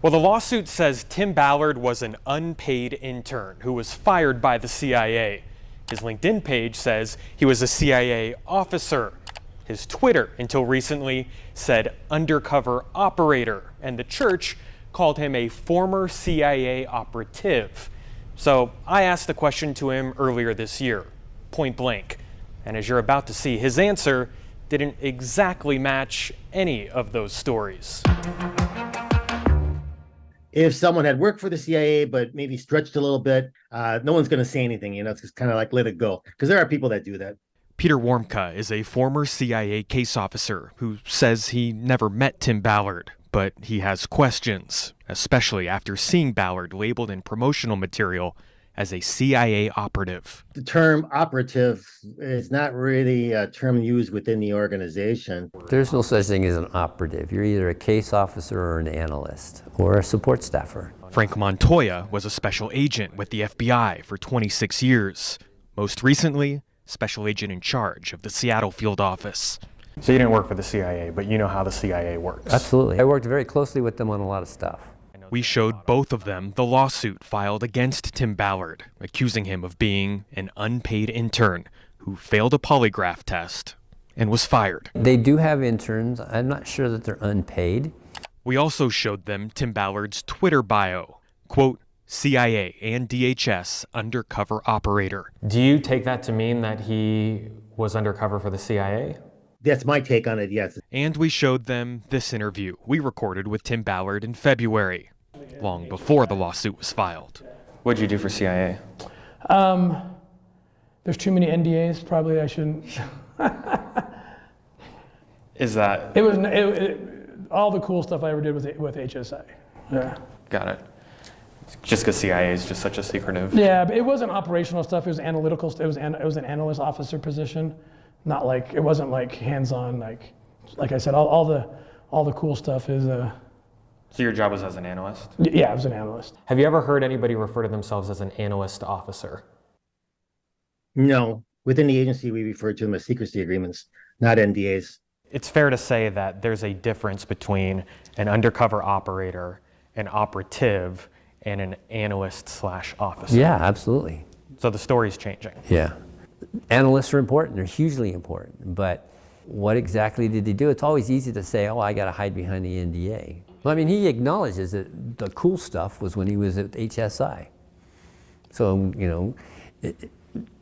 Well, the lawsuit says Tim Ballard was an unpaid intern who was fired by the CIA. His LinkedIn page says he was a CIA officer. His Twitter, until recently, said undercover operator, and the church called him a former CIA operative. So I asked the question to him earlier this year, point blank. And as you're about to see, his answer didn't exactly match any of those stories. If someone had worked for the CIA, but maybe stretched a little bit, no one's going to say anything. It's just kind of like let it go, because there are people that do that. Peter Warmka is a former CIA case officer who says he never met Tim Ballard, but he has questions, especially after seeing Ballard labeled in promotional material as a CIA operative. The term operative is not really a term used within the organization. There's no such thing as an operative. You're either a case officer or an analyst or a support staffer. Frank Montoya was a special agent with the FBI for 26 years. Most recently, special agent in charge of the Seattle field office. So you didn't work for the CIA, but you know how the CIA works. Absolutely. I worked very closely with them on a lot of stuff. We showed both of them the lawsuit filed against Tim Ballard, accusing him of being an unpaid intern who failed a polygraph test and was fired. They do have interns. I'm not sure that they're unpaid. We also showed them Tim Ballard's Twitter bio, quote, CIA and DHS undercover operator. Do you take that to mean that he was undercover for the CIA? That's my take on it, yes. And we showed them this interview we recorded with Tim Ballard in February, long before the lawsuit was filed. What did you do for CIA? There's too many NDAs, probably I shouldn't. Is that? It was all the cool stuff I ever did with HSA. Yeah. Got it. Just because CIA is just such a secretive. Yeah, but it wasn't operational stuff. It was analytical. It was an analyst officer position, not like it wasn't like hands-on. Like I said, all the cool stuff is. So your job was as an analyst? Yeah, I was an analyst. Have you ever heard anybody refer to themselves as an analyst officer? No, within the agency we refer to them as secrecy agreements, not NDAs. It's fair to say that there's a difference between an undercover operator, an operative, and an analyst/officer. Yeah, absolutely. So the story's changing. Yeah. Analysts are important. They're hugely important. But what exactly did he do? It's always easy to say, oh, I got to hide behind the NDA. Well, I mean, he acknowledges that the cool stuff was when he was at HSI. So,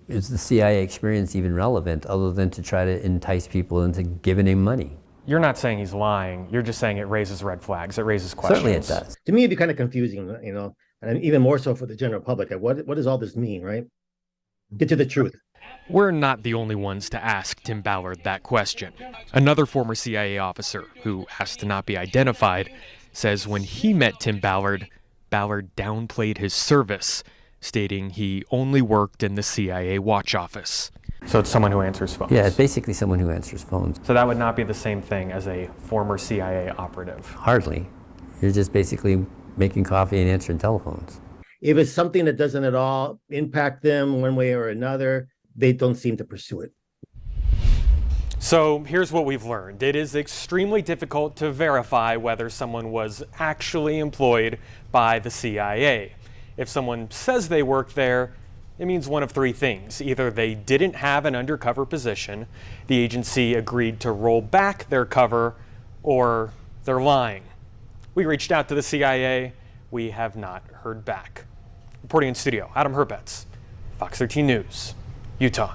is the CIA experience even relevant other than to try to entice people into giving him money? You're not saying he's lying. You're just saying it raises red flags. It raises questions. Certainly it does. To me, it'd be kind of confusing, and even more so for the general public. What does all this mean, right? Get to the truth. We're not the only ones to ask Tim Ballard that question. Another former CIA officer, who asked to not be identified, says when he met Tim Ballard, Ballard downplayed his service, stating he only worked in the CIA watch office. So it's someone who answers phones? Yeah, it's basically someone who answers phones. So that would not be the same thing as a former CIA operative? Hardly. You're just basically making coffee and answering telephones. If it's something that doesn't at all impact them one way or another, they don't seem to pursue it. So here's what we've learned. It is extremely difficult to verify whether someone was actually employed by the CIA. If someone says they worked there, it means one of three things. Either they didn't have an undercover position, the agency agreed to roll back their cover, or they're lying. We reached out to the CIA. We have not heard back. Reporting in studio, Adam Herbets, Fox 13 News, Utah.